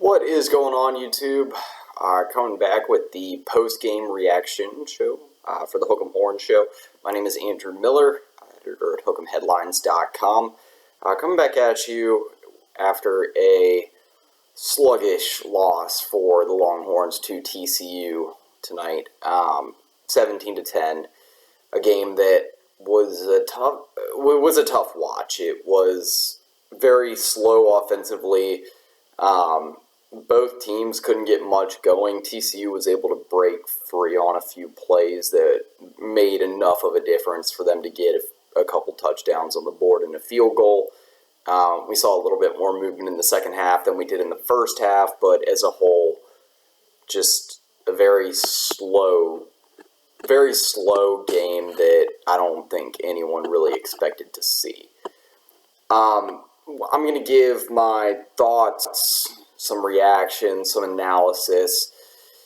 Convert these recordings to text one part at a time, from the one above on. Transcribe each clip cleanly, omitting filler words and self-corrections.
What is going on, YouTube? Coming back with the post-game reaction show for the Hook'em Horn Show. My name is Andrew Miller, editor at Hook'emHeadlines.com. Coming back at you after a sluggish loss for the Longhorns to TCU tonight, 17-10. A game that was a tough watch. It was very slow offensively. Both teams couldn't get much going. TCU was able to break free on a few plays that made enough of a difference for them to get a couple touchdowns on the board and a field goal. We saw a little bit more movement in the second half than we did in the first half, but as a whole, just a very slow game that I don't think anyone really expected to see. I'm going to give my thoughts, some reactions, some analysis.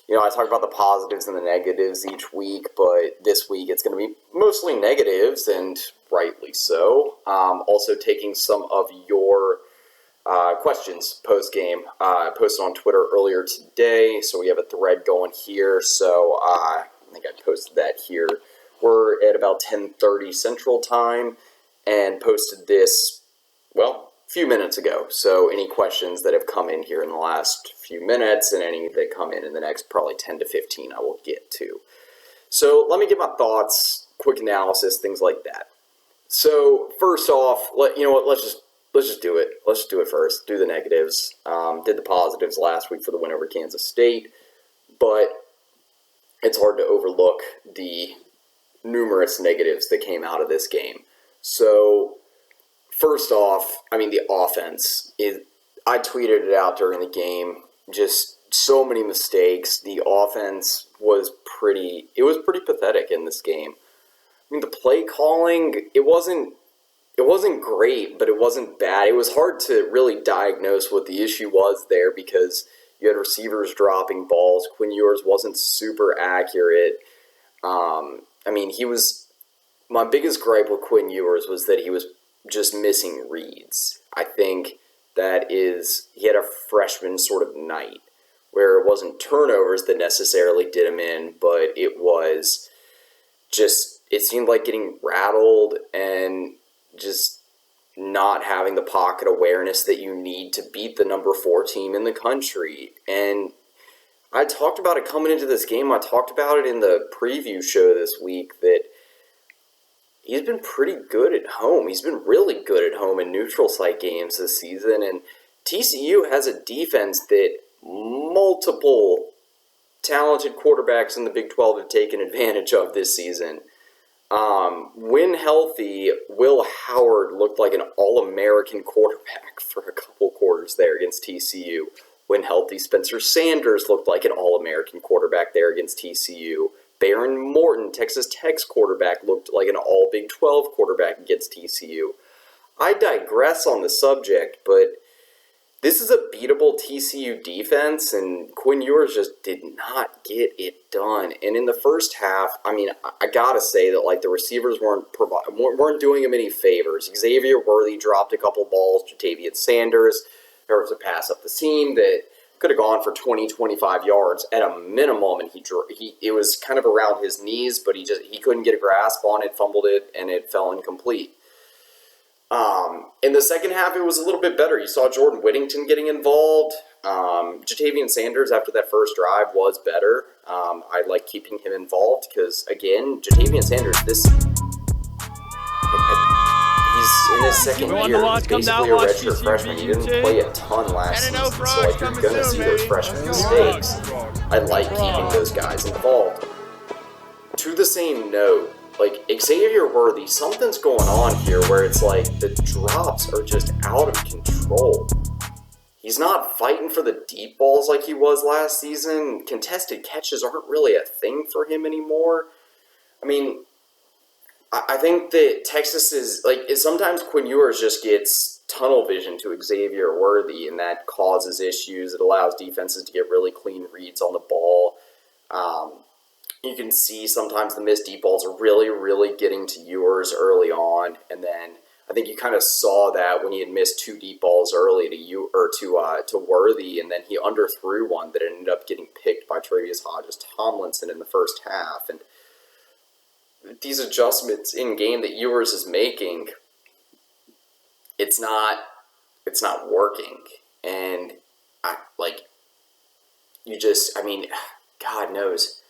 I talk about the positives and the negatives each week, but this week it's going to be mostly negatives, and rightly so. Also taking some of your questions post-game. I posted on Twitter earlier today, so we have a thread going here, so I think I posted that here. We're at about 10:30 Central Time, and posted this, well, a few minutes ago. So any questions that have come in here in the last few minutes and any that come in the next probably 10 to 15 I will get to. So let me get my thoughts, quick analysis, things like that. So first off, let's just do it. Let's just do it first. Do the negatives. Did the positives last week for the win over Kansas State, but it's hard to overlook the numerous negatives that came out of this game. So first off, the offense. I tweeted it out during the game. Just so many mistakes. The offense was pretty pathetic in this game. The play calling, it wasn't great, but it wasn't bad. It was hard to really diagnose what the issue was there because you had receivers dropping balls. Quinn Ewers wasn't super accurate. My biggest gripe with Quinn Ewers was that he was just missing reads. I think he had a freshman sort of night where it wasn't turnovers that necessarily did him in, but it was just, it seemed like getting rattled and just not having the pocket awareness that you need to beat the number 4 team in the country. And I talked about it coming into this game. I talked about it in the preview show this week that he's been pretty good at home. He's been really good at home in neutral site games this season. And TCU has a defense that multiple talented quarterbacks in the Big 12 have taken advantage of this season. When healthy, Will Howard looked like an All-American quarterback for a couple quarters there against TCU. When healthy, Spencer Sanders looked like an All-American quarterback there against TCU. Baron Morton, Texas Tech's quarterback, looked like an all-Big 12 quarterback against TCU. I digress on the subject, but this is a beatable TCU defense, and Quinn Ewers just did not get it done. And in the first half, I gotta say that the receivers weren't doing him any favors. Xavier Worthy dropped a couple balls. Jatavian Sanders, there was a pass up the seam that could have gone for 20, 25 yards at a minimum, and it was kind of around his knees, but he couldn't get a grasp on it, fumbled it, and it fell incomplete. In the second half, it was a little bit better. You saw Jordan Whittington getting involved. Jatavian Sanders, after that first drive, was better. I like keeping him involved because, again, Jatavian Sanders, he's in his second year. He's basically a redshirt freshman. He didn't play a ton last season, so you're going to see those freshman mistakes. I like keeping those guys involved. To the same note, Xavier Worthy, something's going on here where it's the drops are just out of control. He's not fighting for the deep balls like he was last season. Contested catches aren't really a thing for him anymore. I think that Texas is, sometimes Quinn Ewers just gets tunnel vision to Xavier Worthy, and that causes issues. It allows defenses to get really clean reads on the ball. You can see sometimes the missed deep balls are really, really getting to Ewers early on, and then I think you kind of saw that when he had missed 2 deep balls early to Worthy, and then he underthrew one that ended up getting picked by Travius Hodges-Tomlinson in the first half. And these adjustments in game that Ewers is making, it's not working. And God knows.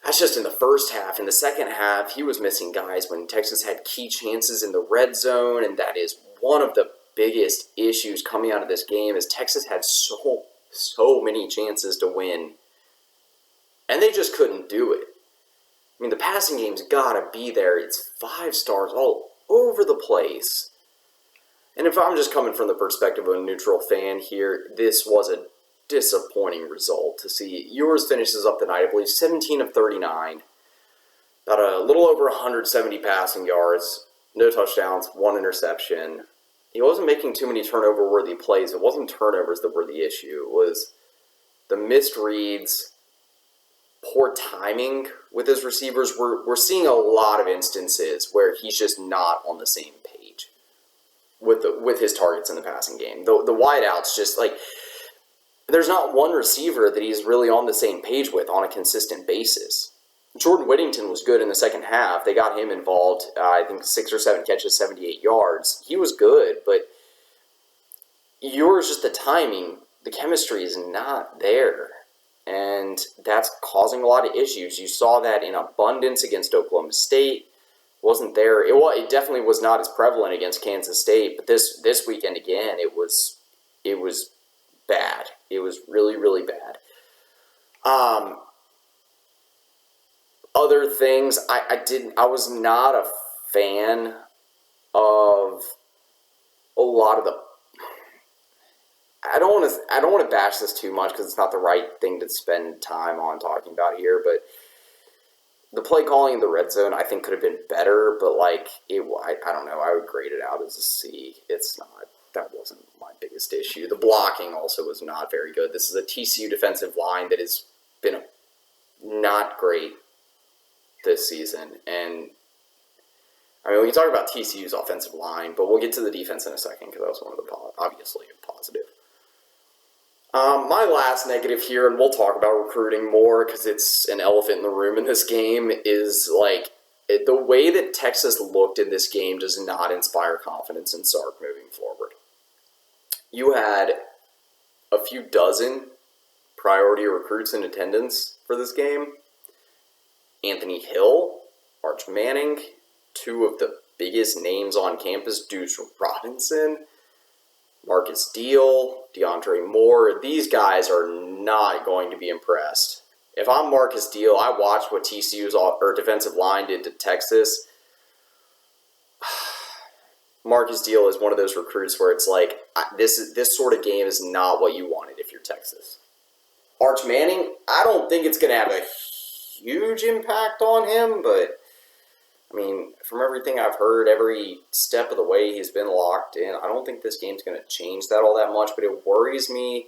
That's just in the first half. In the second half, he was missing guys when Texas had key chances in the red zone, and that is one of the biggest issues coming out of this game is Texas had so many chances to win, and they just couldn't do it. I mean, the passing game's got to be there. It's 5 stars all over the place. And if I'm just coming from the perspective of a neutral fan here, this was a disappointing result to see. Ewers finishes up the night, I believe, 17 of 39, about a little over 170 passing yards, no touchdowns, 1 interception. He wasn't making too many turnover-worthy plays. It wasn't turnovers that were the issue. It was the missed reads, poor timing with his receivers. We're seeing a lot of instances where he's just not on the same page with his targets in the passing game. The wideouts just there's not one receiver that he's really on the same page with on a consistent basis. Jordan Whittington was good in the second half. They got him involved, I think 6 or 7 catches, 78 yards. He was good, but yours, just the timing, the chemistry is not there. And that's causing a lot of issues. You saw that in abundance against Oklahoma State. Wasn't there. It definitely was not as prevalent against Kansas State, but this weekend again, it was bad. It was really, really bad. Other things, I was not a fan of a lot of the. I don't want to bash this too much because it's not the right thing to spend time on talking about here, but the play calling in the red zone I think could have been better, but I don't know. I would grade it out as a C. It's not. That wasn't my biggest issue. The blocking also was not very good. This is a TCU defensive line that has been not great this season. And, I mean, we can talk about TCU's offensive line, but we'll get to the defense in a second because that was one of the, obviously, a positive. My last negative here, and we'll talk about recruiting more because it's an elephant in the room in this game, is the way that Texas looked in this game does not inspire confidence in Sark moving forward. You had a few dozen priority recruits in attendance for this game. Anthony Hill, Arch Manning, 2 of the biggest names on campus, Deuce Robinson, Marcus Deal, DeAndre Moore. These guys are not going to be impressed. If I'm Marcus Deal, I watched what TCU's defensive line did to Texas. Marcus Deal is one of those recruits where it's this sort of game is not what you wanted if you're Texas. Arch Manning, I don't think it's going to have a huge impact on him, but I mean, from everything I've heard, every step of the way he's been locked in, I don't think this game's going to change that all that much, but it worries me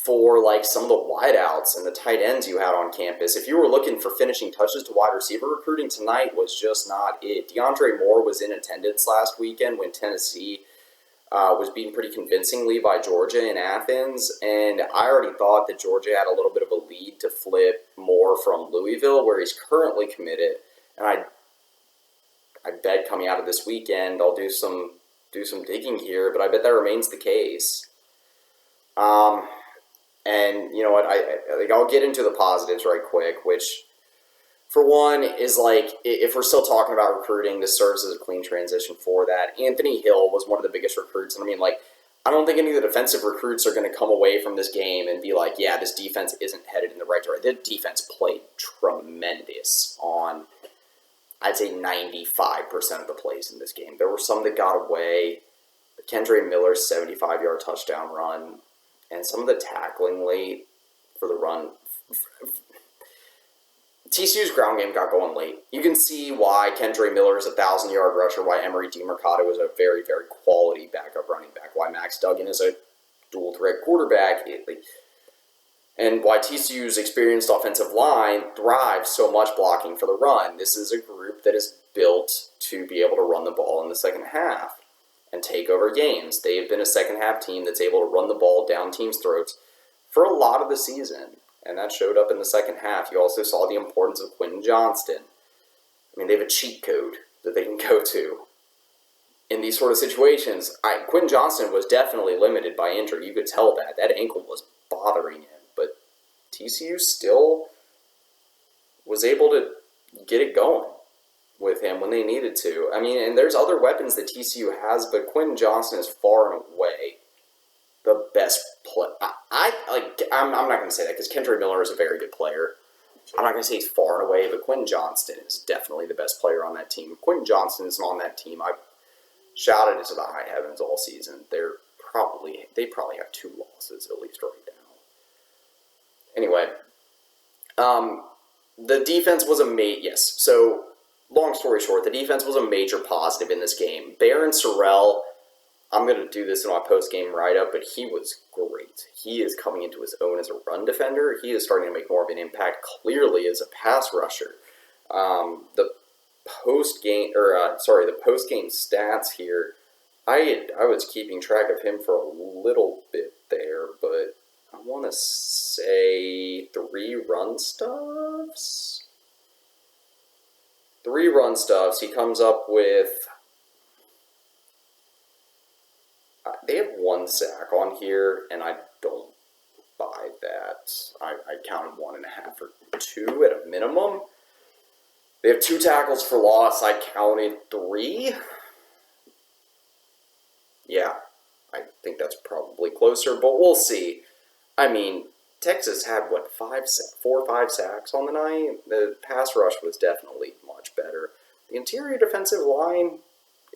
for some of the wideouts and the tight ends you had on campus. If you were looking for finishing touches to wide receiver recruiting, tonight was just not it. DeAndre Moore was in attendance last weekend when Tennessee was beaten pretty convincingly by Georgia in Athens, and I already thought that Georgia had a little bit of a lead to flip Moore from Louisville, where he's currently committed, and I bet coming out of this weekend, I'll do some digging here, but I bet that remains the case. And you know what? I'll get into the positives right quick, which, for one, is if we're still talking about recruiting, this serves as a clean transition for that. Anthony Hill was one of the biggest recruits, and I mean, I don't think any of the defensive recruits are going to come away from this game and be yeah, this defense isn't headed in the right direction. The defense played tremendous on, I'd say, 95% of the plays in this game. There were some that got away. Kendre Miller's 75-yard touchdown run, and some of the tackling late for the run. TCU's ground game got going late. You can see why Kendre Miller is a 1,000-yard rusher, why Emery DeMercado is a very, very quality backup running back, why Max Duggan is a dual-threat quarterback. And why TCU's experienced offensive line thrives so much blocking for the run. This is a group that is built to be able to run the ball in the second half and take over games. They've been a second half team that's able to run the ball down teams' throats for a lot of the season. And that showed up in the second half. You also saw the importance of Quinn Johnston. I mean, they have a cheat code that they can go to in these sort of situations. Quinn Johnston was definitely limited by injury. You could tell that. That ankle was bothering him. But TCU still was able to get it going with him when they needed to. I mean, and there's other weapons that TCU has, but Quinn Johnston is far and away the best player. I'm not going to say that because Kendra Miller is a very good player. I'm not going to say he's far and away, but Quinn Johnston is definitely the best player on that team. If Quinn Johnston isn't on that team, I've shouted it to the high heavens all season. They probably have 2 losses at least right now. Anyway, the defense was yes. So, long story short, the defense was a major positive in this game. Baron Sorrell, I'm going to do this in my post-game write-up, but he was great. He is coming into his own as a run defender. He is starting to make more of an impact, clearly, as a pass rusher. The post-game stats here, I was keeping track of him for a little bit there, but I want to say 3 run stuffs. 3 run stuffs. He comes up with... they have 1 sack on here, and I don't buy that. I counted 1.5 or 2 at a minimum. They have 2 tackles for loss. I counted 3. Yeah, I think that's probably closer, but we'll see. I mean, Texas had, 4 or 5 sacks on the night? The pass rush was definitely much better. The interior defensive line,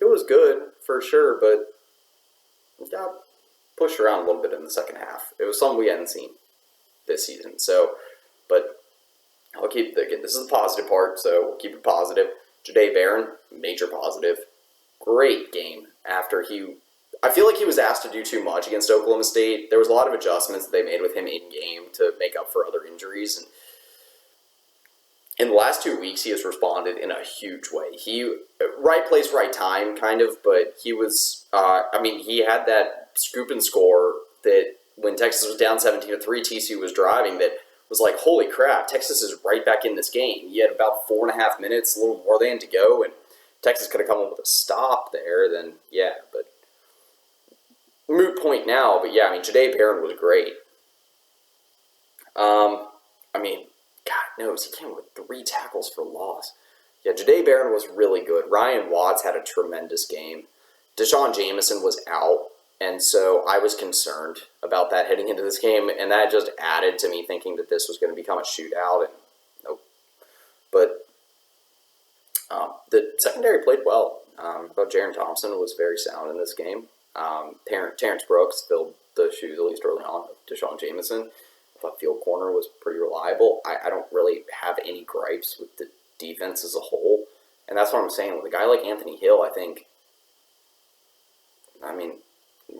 it was good, for sure, but it got pushed around a little bit in the second half. It was something we hadn't seen this season. So, but I'll keep this is the positive part, so we'll keep it positive. Jahdae Barron, major positive. Great game after I feel like he was asked to do too much against Oklahoma State. There was a lot of adjustments that they made with him in-game to make up for other injuries. And in the last 2 weeks, he has responded in a huge way. Right place, right time, kind of, but he was, he had that scoop and score that when Texas was down 17-3, TCU was driving, that was like, holy crap, Texas is right back in this game. He had about 4.5 minutes, a little more than to go, and Texas could have come up with a stop there, then, yeah, but moot point now, but yeah, Jahdae Barron was great. God knows, he came with 3 tackles for loss. Yeah, Jahdae Barron was really good. Ryan Watts had a tremendous game. Deshaun Jameson was out, and so I was concerned about that heading into this game, and that just added to me thinking that this was going to become a shootout, and nope. But the secondary played well. I thought Jaron Thompson was very sound in this game. Terrence Brooks filled the shoes, at least early on, of Deshaun Jameson. I thought field corner was pretty reliable. I don't really have any gripes with the defense as a whole. And that's what I'm saying. With a guy like Anthony Hill,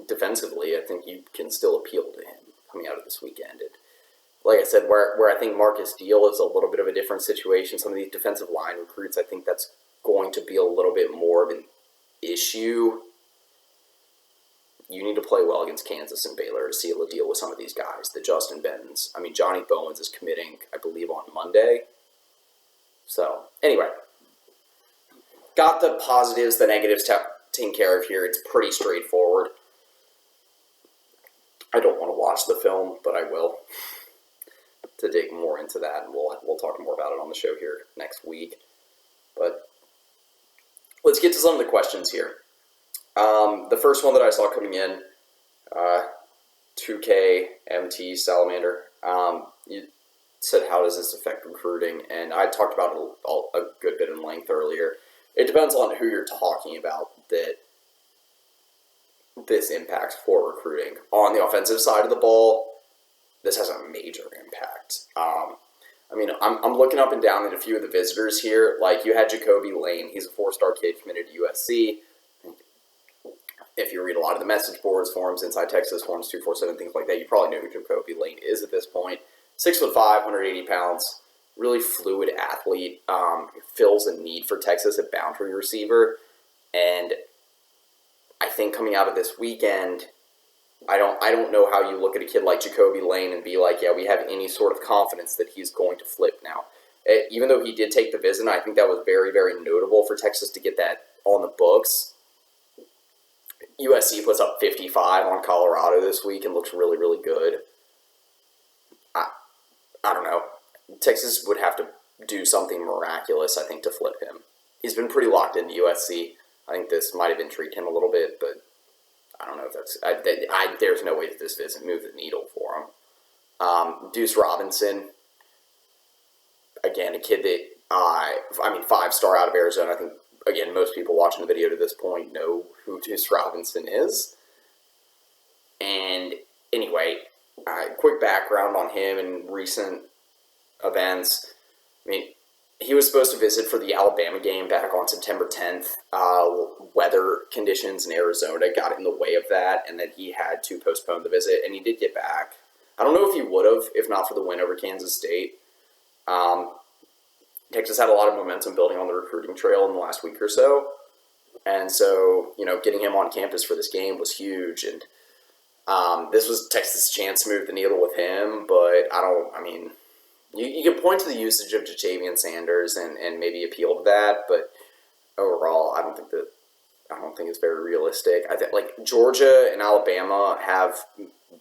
defensively, I think you can still appeal to him coming out of this weekend. Like I said, where I think Marcus Deal is a little bit of a different situation, some of these defensive line recruits, I think that's going to be a little bit more of an issue. You need to play well against Kansas and Baylor to seal a deal with some of these guys. The Justin Bens. Johnny Bowens is committing, I believe, on Monday. So, anyway. Got the positives, the negatives taken care of here. It's pretty straightforward. I don't want to watch the film, but I will. To dig more into that, and we'll talk more about it on the show here next week. But let's get to some of the questions here. The first one that I saw coming in, 2K MT Salamander, you said, how does this affect recruiting? And I talked about it a good bit in length earlier. It depends on who you're talking about that this impacts for recruiting. On the offensive side of the ball, this has a major impact. I'm looking up and down at a few of the visitors here. Like, you had Jacoby Lane. He's a 4-star kid committed to USC. if you read a lot of the message boards, forums, Inside Texas, Horns 247, things like that, you probably know who Jacoby Lane is at this point. 6'5", 180 pounds, really fluid athlete, fills a need for Texas at boundary receiver, and I think coming out of this weekend, I don't know how you look at a kid like Jacoby Lane and be like, yeah, we have any sort of confidence that he's going to flip now. Even though he did take the visit, I think that was very, very notable for Texas to get that on the books. USC puts up 55 on Colorado this week and looks really, really good. I don't know. Texas would have to do something miraculous, I think, to flip him. He's been pretty locked into USC. I think this might have intrigued him a little bit, but I don't know if that's... there's no way that this doesn't move the needle for him. Deuce Robinson, again, a kid that, 5-star out of Arizona. I think, again, most people watching the video to this point know who Deuce Robinson is. And anyway, quick background on him and recent events. He was supposed to visit for the Alabama game back on September 10th. Weather conditions in Arizona got in the way of that, and then he had to postpone the visit, and he did get back. I don't know if he would have, if not for the win over Kansas State. Texas had a lot of momentum building on the recruiting trail in the last week or so, and so, getting him on campus for this game was huge, and this was Texas' chance to move the needle with him, but you can point to the usage of Ja'Tavion Sanders and maybe appeal to that, but overall, I don't think it's very realistic. I think Georgia and Alabama have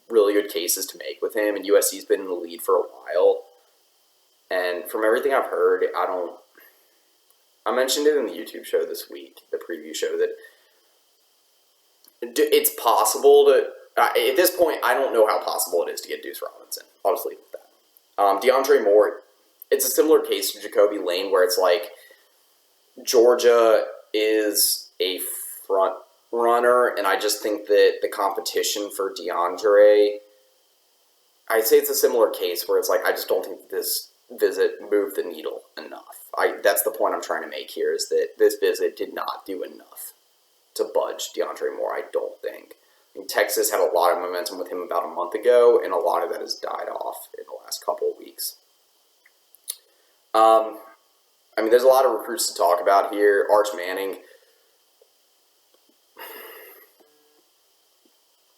really good cases to make with him, and USC's been in the lead for a while. And from everything I've heard, I mentioned it in the YouTube show this week, the preview show, that it's possible to. At this point, I don't know how possible it is to get Deuce Robinson. I'll just leave it at that. DeAndre Moore, it's a similar case to Jacoby Lane, where it's like Georgia is a front runner, and I just think that the competition for DeAndre, I'd say it's a similar case where it's like, I just don't think that this visit moved the needle enough. That's the point I'm trying to make here, is that this visit did not do enough to budge DeAndre Moore, I don't think. Texas had a lot of momentum with him about a month ago, and a lot of that has died off in the last couple of weeks. There's a lot of recruits to talk about here. Arch Manning,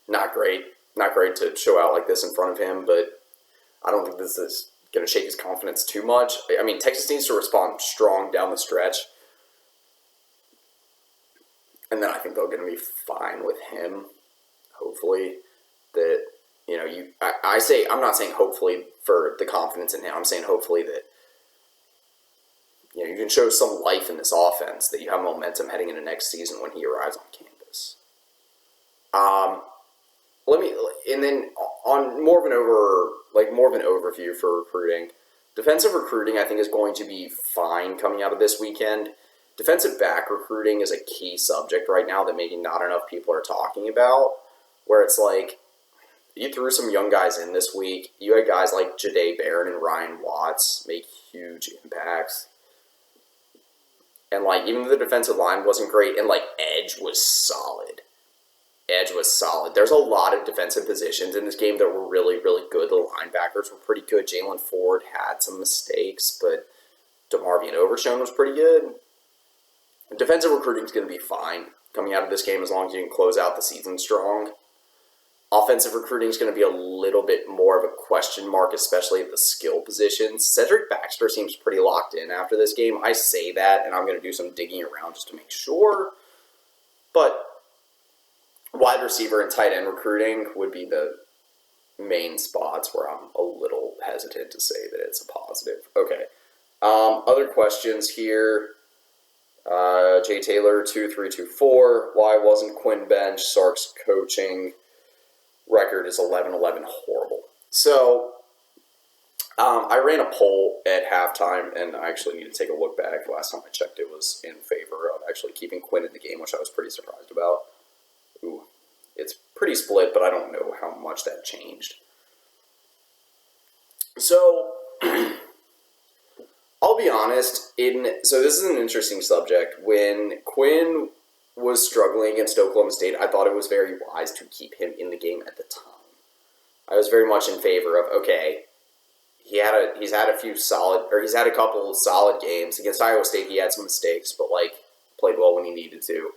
not great. Not great to show out like this in front of him, but I don't think this is going to shake his confidence too much. Texas needs to respond strong down the stretch, and then I think they're going to be fine with him. Hopefully, that, I'm not saying hopefully for the confidence in him. I'm saying hopefully that, you can show some life in this offense, that you have momentum heading into next season when he arrives on campus. And then on more of an overview for recruiting. Defensive recruiting, I think, is going to be fine coming out of this weekend. Defensive back recruiting is a key subject right now that maybe not enough people are talking about, where it's like, you threw some young guys in this week. You had guys like Jahdae Barron and Ryan Watts make huge impacts. And, even the defensive line wasn't great, and, edge was solid. There's a lot of defensive positions in this game that were really, really good. The linebackers were pretty good. Jalen Ford had some mistakes, but DeMarvion Overshown was pretty good. Defensive recruiting is going to be fine coming out of this game as long as you can close out the season strong. Offensive recruiting is going to be a little bit more of a question mark, especially at the skill positions. Cedric Baxter seems pretty locked in after this game. I say that, and I'm going to do some digging around just to make sure. But wide receiver and tight end recruiting would be the main spots where I'm a little hesitant to say that it's a positive. Okay. Other questions here. Jay Taylor, 2324. Why wasn't Quinn bench? Sark's coaching record is 11-11. Horrible. So, I ran a poll at halftime, and I actually need to take a look back. Last time I checked, it was in favor of actually keeping Quinn in the game, which I was pretty surprised about. Ooh, it's pretty split, but I don't know how much that changed. So, I'll be honest, so this is an interesting subject. When Quinn was struggling against Oklahoma State, I thought it was very wise to keep him in the game at the time. I was very much in favor of, okay, he's had a couple solid games. Against Iowa State, he had some mistakes, but, played well when he needed to.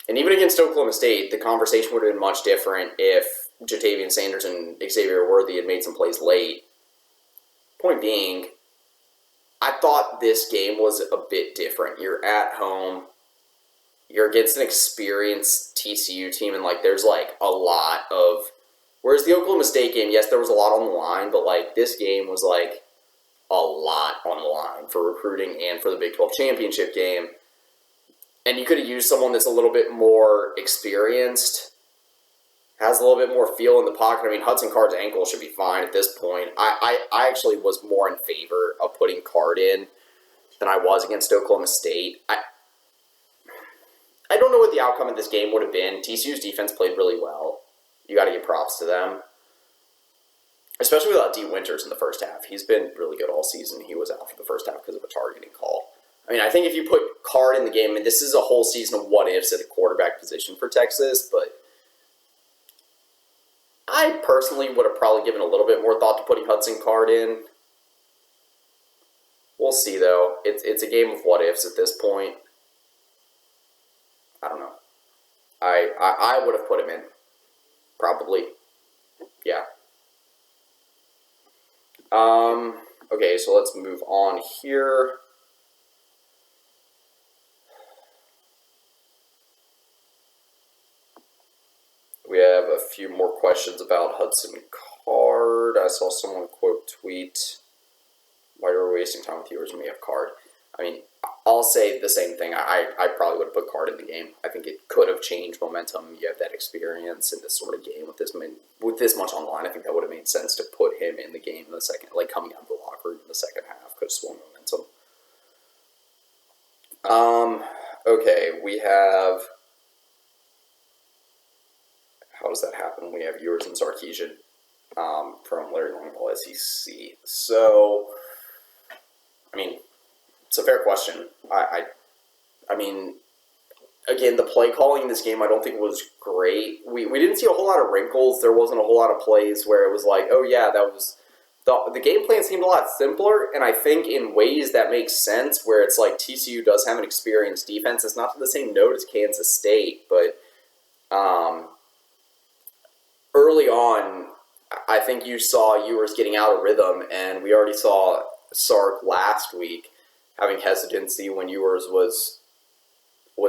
And even against Oklahoma State, the conversation would have been much different if Jatavian Sanders and Xavier Worthy had made some plays late. Point being, I thought this game was a bit different. You're at home. You're against an experienced TCU team, and, there's, a lot of... Whereas the Oklahoma State game, yes, there was a lot on the line, but, this game was, a lot on the line for recruiting and for the Big 12 championship game. And you could have used someone that's a little bit more experienced, has a little bit more feel in the pocket. I mean, Hudson Card's ankle should be fine at this point. I actually was more in favor of putting Card in than I was against Oklahoma State. I don't know what the outcome of this game would have been. TCU's defense played really well. You got to give props to them. Especially without D. Winters in the first half. He's been really good all season. He was out for the first half because of a targeting call. I mean, I think if you put Card in the game, and this is a whole season of what-ifs at a quarterback position for Texas, but I personally would have probably given a little bit more thought to putting Hudson Card in. We'll see, though. It's a game of what-ifs at this point. I don't know. I would have put him in. Probably. Yeah. Okay, so let's move on here. We have a few more questions about Hudson Card. I saw someone quote tweet, "Why are we wasting time with viewers when we have Card?" I mean, I'll say the same thing. I probably would have put Card in the game. I think it could have changed momentum. You have that experience in this sort of game with this much online. I think that would have made sense to put him in the game in the second, coming out of the locker room in the second half. Could have swung momentum. Okay, we have... How does that happen? We have Ewers and Sarkisian from Larry Longball SEC. So, I mean, it's a fair question. I mean, again, the play calling in this game I don't think was great. We didn't see a whole lot of wrinkles. There wasn't a whole lot of plays where it was like, oh yeah, that was... The game plan seemed a lot simpler, and I think in ways that makes sense, where it's like TCU does have an experienced defense. It's not to the same note as Kansas State, but early on, I think you saw Ewers getting out of rhythm, and we already saw Sark last week having hesitancy when Ewers was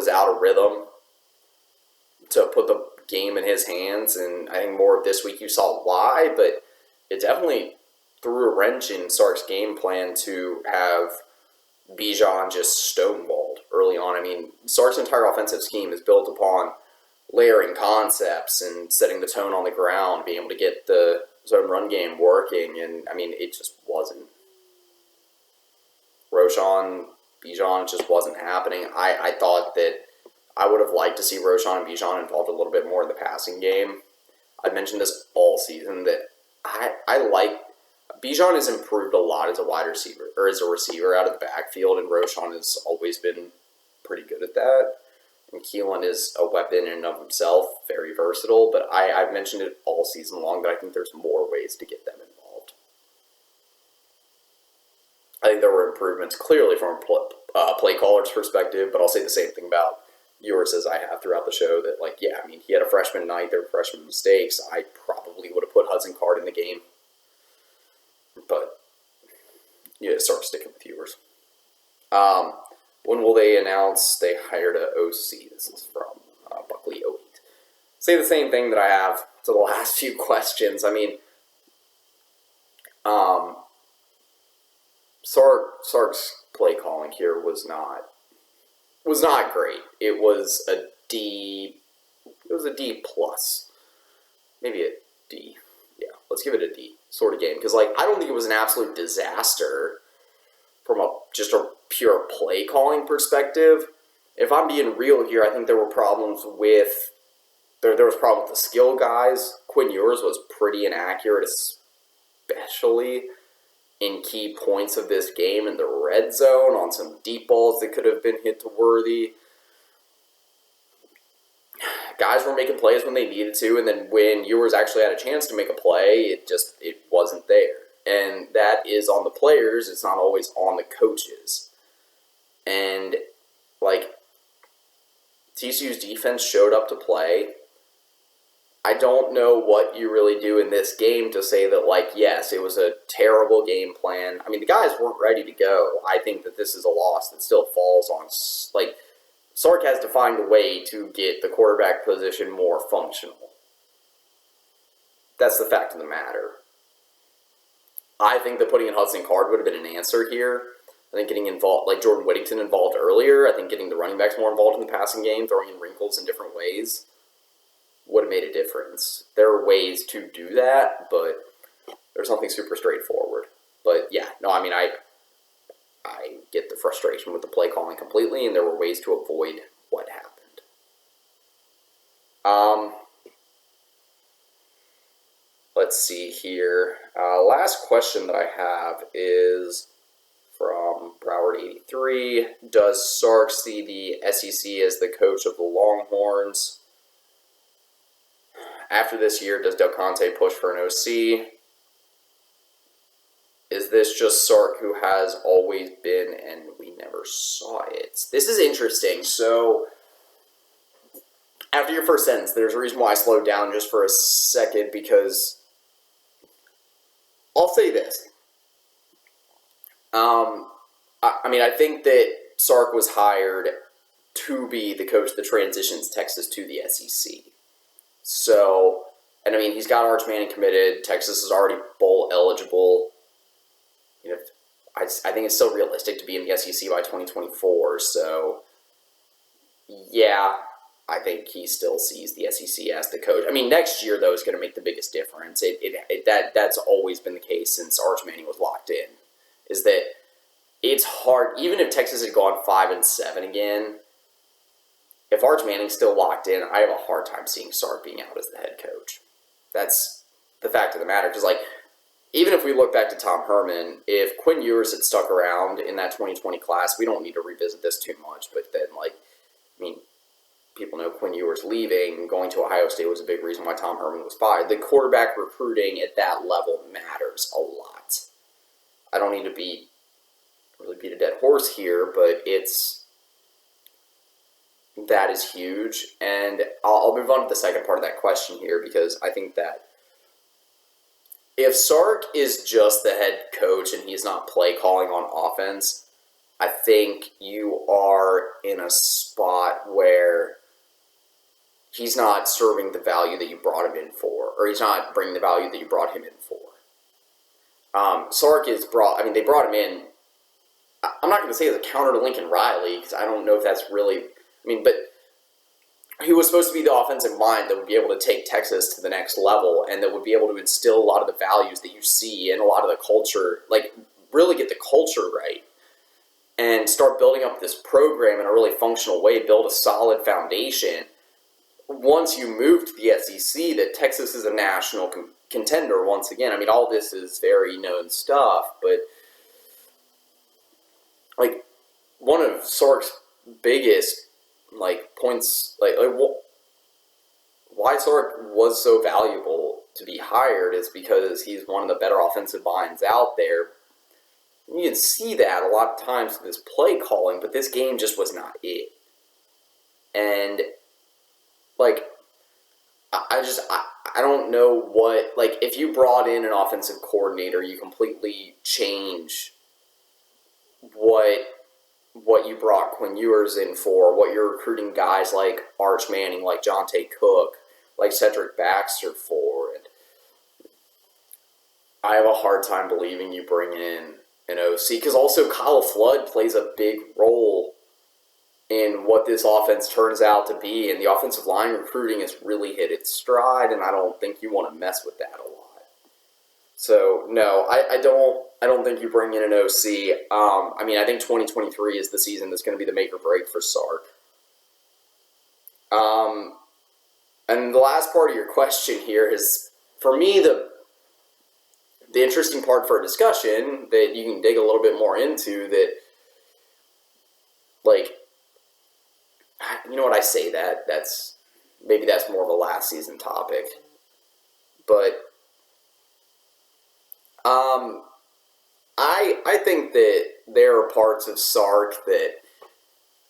out of rhythm to put the game in his hands, and I think more of this week you saw why, but it definitely threw a wrench in Sark's game plan to have Bijan just stonewalled early on. I mean, Sark's entire offensive scheme is built upon layering concepts and setting the tone on the ground, being able to get the zone run game working, and I mean, it just wasn't. Bijan just wasn't happening. I thought that I would have liked to see Roshan and Bijan involved a little bit more in the passing game. I've mentioned this all season that I like... Bijan has improved a lot as a wide receiver, or as a receiver out of the backfield, and Roshan has always been pretty good at that. And Keelan is a weapon in and of himself, very versatile, but I've mentioned it all season long that I think there's more ways to get them involved. I think there were improvements clearly from a play caller's perspective, but I'll say the same thing about Ewers as I have throughout the show, that, yeah, I mean, he had a freshman night, there were freshman mistakes. I probably would have put Hudson Card in the game. But, yeah, start sticking with Ewers. When will they announce they hired a OC? This is from Buckley08. Say the same thing that I have to the last few questions. I mean, Sark's play calling here was not great. It was a D. It was a D plus, maybe a D. Yeah, let's give it a D sort of game, because I don't think it was an absolute disaster from just a pure play calling perspective. If I'm being real here, I think there were problems with there was problems with the skill guys. Quinn Ewers was pretty inaccurate, especially in key points of this game in the red zone on some deep balls that could have been hit to Worthy. guys were making plays when they needed to, and then when Ewers actually had a chance to make a play, it wasn't there. And that is on the players. It's not always on the coaches. And, like, TCU's defense showed up to play. I don't know what you really do in this game to say that, like, yes, it was a terrible game plan. I mean, the guys weren't ready to go. I think that this is a loss that still falls on, like, Sark has to find a way to get the quarterback position more functional. That's the fact of the matter. I think that putting in Hudson Card would have been an answer here. I think getting involved, like Jordan Whittington involved earlier, I think getting the running backs more involved in the passing game, throwing in wrinkles in different ways, would have made a difference. There are ways to do that, but there's nothing super straightforward. But yeah, no, I mean, I get the frustration with the play calling completely, and there were ways to avoid what happened. Let's see here. Last question that I have is from Broward83. Does Sark see the SEC as the coach of the Longhorns? After this year, does Del Conte push for an OC? Is this just Sark who has always been and we never saw it? This is interesting. So, after your first sentence, there's a reason why I slowed down just for a second, because I'll say this. I think that Sark was hired to be the coach that transitions Texas to the SEC. So, and I mean, he's got Arch Manning committed. Texas is already bowl eligible. You know, I think it's still realistic to be in the SEC by 2024. So, yeah, I think he still sees the SEC as the coach. I mean, next year, though, is going to make the biggest difference. That's always been the case since Arch Manning was locked in, is that it's hard, even if Texas had gone 5-7 again, if Arch Manning's still locked in, I have a hard time seeing Sark being out as the head coach. That's the fact of the matter. Because, like, even if we look back to Tom Herman, if Quinn Ewers had stuck around in that 2020 class, we don't need to revisit this too much. But then, like, I mean, people know Quinn Ewers leaving, going to Ohio State was a big reason why Tom Herman was fired. The quarterback recruiting at that level matters a lot. I don't need to really beat a dead horse here, but that is huge. And I'll move on to the second part of that question here, because I think that if Sark is just the head coach and he's not play calling on offense, I think you are in a spot where he's not serving the value that you brought him in for, or he's not bringing the value that you brought him in for. Sark they brought him in, I'm not going to say as a counter to Lincoln Riley, because I don't know if that's really, but he was supposed to be the offensive mind that would be able to take Texas to the next level, and that would be able to instill a lot of the values that you see and a lot of the culture, like really get the culture right, and start building up this program in a really functional way, build a solid foundation. Once you move to the SEC, that Texas is a national contender once again. I mean, all this is very known stuff, but like one of Sark's biggest points, why Sark was so valuable to be hired is because he's one of the better offensive minds out there. You can see that a lot of times with this play calling, but this game just was not it. And I don't know what, if you brought in an offensive coordinator, you completely change what you brought Quinn Ewers in for, what you're recruiting guys like Arch Manning, like Jonte Cook, like Cedric Baxter for. And I have a hard time believing you bring in an OC, because also Kyle Flood plays a big role in what this offense turns out to be, and the offensive line recruiting has really hit its stride, and I don't think you want to mess with that a lot. So no, I don't think you bring in an OC. I think 2023 is the season that's going to be the make or break for Sark. And the last part of your question here is, for me, the interesting part for a discussion that you can dig a little bit more into, that, you know what, I say that's maybe that's more of a last season topic. But I think that there are parts of Sark that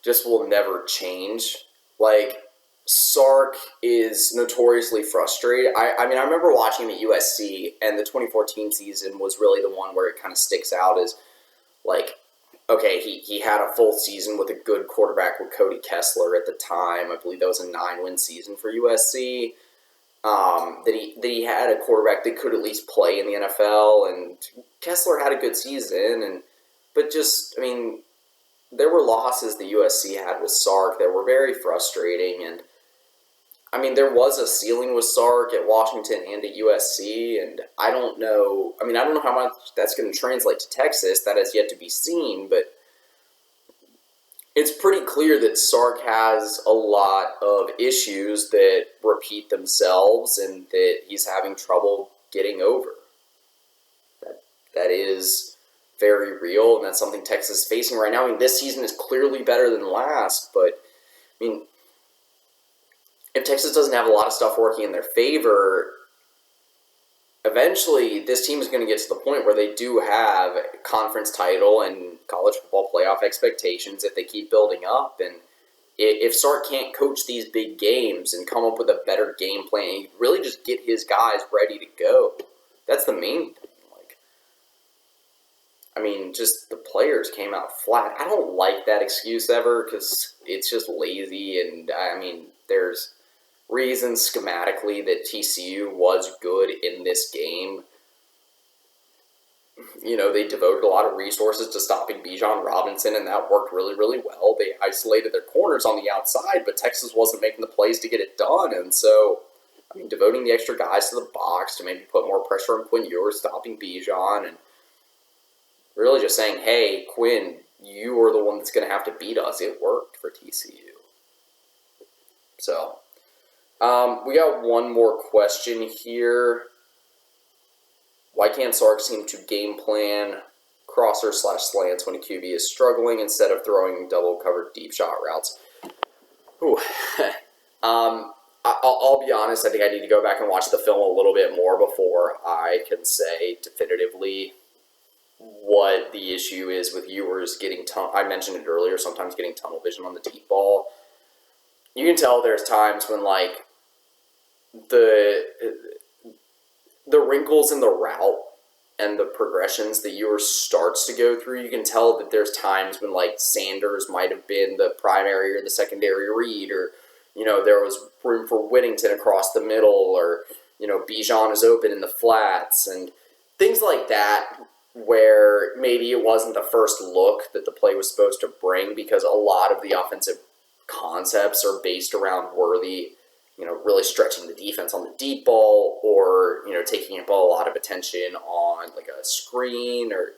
just will never change. Like, Sark is notoriously frustrated. I mean, I remember watching him at USC, and the 2014 season was really the one where it kind of sticks out as, like, okay, he had a full season with a good quarterback with Cody Kessler at the time. I believe that was a 9-win season for USC. That he had a quarterback that could at least play in the NFL, and Kessler had a good season, but just, I mean, there were losses the USC had with Sark that were very frustrating, and I mean, there was a ceiling with Sark at Washington and at USC, and I don't know how much that's going to translate to Texas. That has yet to be seen, but it's pretty clear that Sark has a lot of issues that repeat themselves and that he's having trouble getting over. That is very real, and that's something Texas is facing right now. I mean, this season is clearly better than last, but, I mean, if Texas doesn't have a lot of stuff working in their favor, eventually this team is going to get to the point where they do have conference title and college football playoff expectations if they keep building up. And if Sark can't coach these big games and come up with a better game plan, really just get his guys ready to go. That's the main thing. Like, I mean, just the players came out flat. I don't like that excuse ever because it's just lazy. And, I mean, there's reasons schematically that TCU was good in this game. You know, they devoted a lot of resources to stopping Bijan Robinson, and that worked really, really well. They isolated their corners on the outside, but Texas wasn't making the plays to get it done. And so, I mean, devoting the extra guys to the box to maybe put more pressure on Quinn Ewers, stopping Bijan, and really just saying, hey, Quinn, you are the one that's going to have to beat us. It worked for TCU. So, we got one more question here. Why can't Sark seem to game plan crosser/slants when a QB is struggling instead of throwing double-covered deep shot routes? Ooh. I'll be honest, I think I need to go back and watch the film a little bit more before I can say definitively what the issue is with Ewers getting I mentioned it earlier, sometimes getting tunnel vision on the deep ball. You can tell there's times when, like, the wrinkles in the route and the progressions that Ewers starts to go through, you can tell that there's times when, like, Sanders might have been the primary or the secondary read, or, you know, there was room for Whittington across the middle, or, you know, Bijan is open in the flats, and things like that, where maybe it wasn't the first look that the play was supposed to bring, because a lot of the offensive concepts are based around Worthy, you know, really stretching the defense on the deep ball, or, you know, taking up a lot of attention on, like, a screen, or,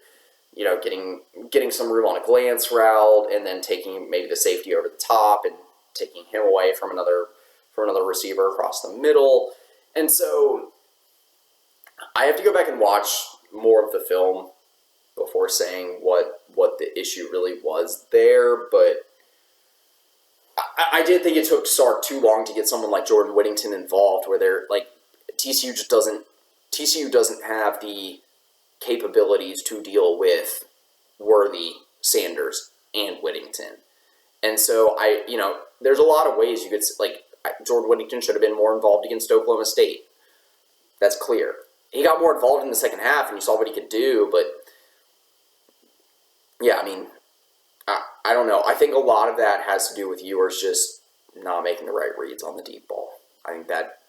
you know, getting some room on a glance route, and then taking maybe the safety over the top and taking him away from another receiver across the middle. And so I have to go back and watch more of the film before saying what the issue really was there, but I did think it took Sark too long to get someone like Jordan Whittington involved, where they're like, TCU doesn't have the capabilities to deal with Worthy, Sanders, and Whittington. And so there's a lot of ways you could, like, Jordan Whittington should have been more involved against Oklahoma State. That's clear. He got more involved in the second half, and you saw what he could do, but yeah, I mean, I don't know. I think a lot of that has to do with Ewers just not making the right reads on the deep ball. I think that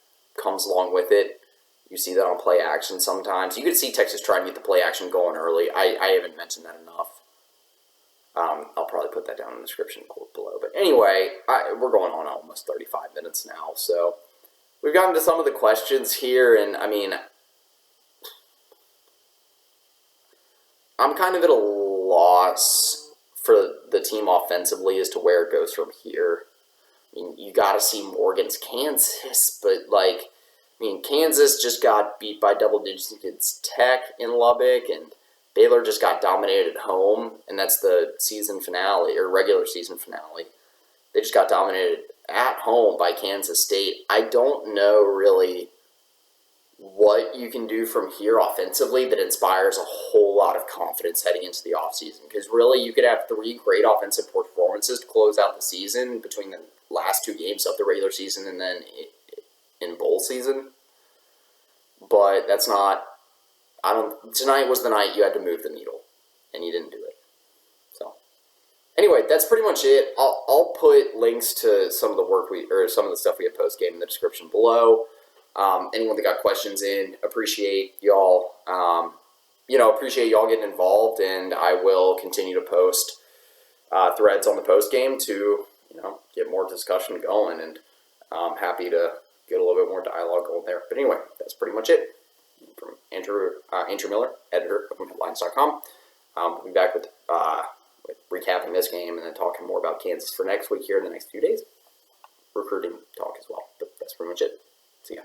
comes along with it. You see that on play action sometimes. You could see Texas trying to get the play action going early. I haven't mentioned that enough. I'll probably put that down in the description below. But anyway, we're going on almost 35 minutes now. So we've gotten to some of the questions here, and I mean, I'm kind of at a loss for the team offensively as to where it goes from here. I mean, you got to see more against Kansas, but, like, I mean, Kansas just got beat by double digits against Tech in Lubbock, and Baylor just got dominated at home, and that's the season finale, or regular season finale. They just got dominated at home by Kansas State. I don't know really what you can do from here offensively that inspires a whole lot of confidence heading into the offseason. Because really, you could have 3 great offensive performances to close out the season between the last 2 games of the regular season and then in bowl season. But that's not... Tonight was the night you had to move the needle, and you didn't do it. So, anyway, that's pretty much it. I'll put links to some of the stuff we had post game in the description below. Anyone that got questions in, appreciate y'all. Appreciate y'all getting involved, and I will continue to post threads on the post game to get more discussion going, and I'm happy to get a little bit more dialogue going there. But anyway, that's pretty much it. From Andrew Miller, editor of Headlines.com. We'll be back with recapping this game and then talking more about Kansas for next week here in the next few days. Recruiting talk as well. But that's pretty much it. See ya.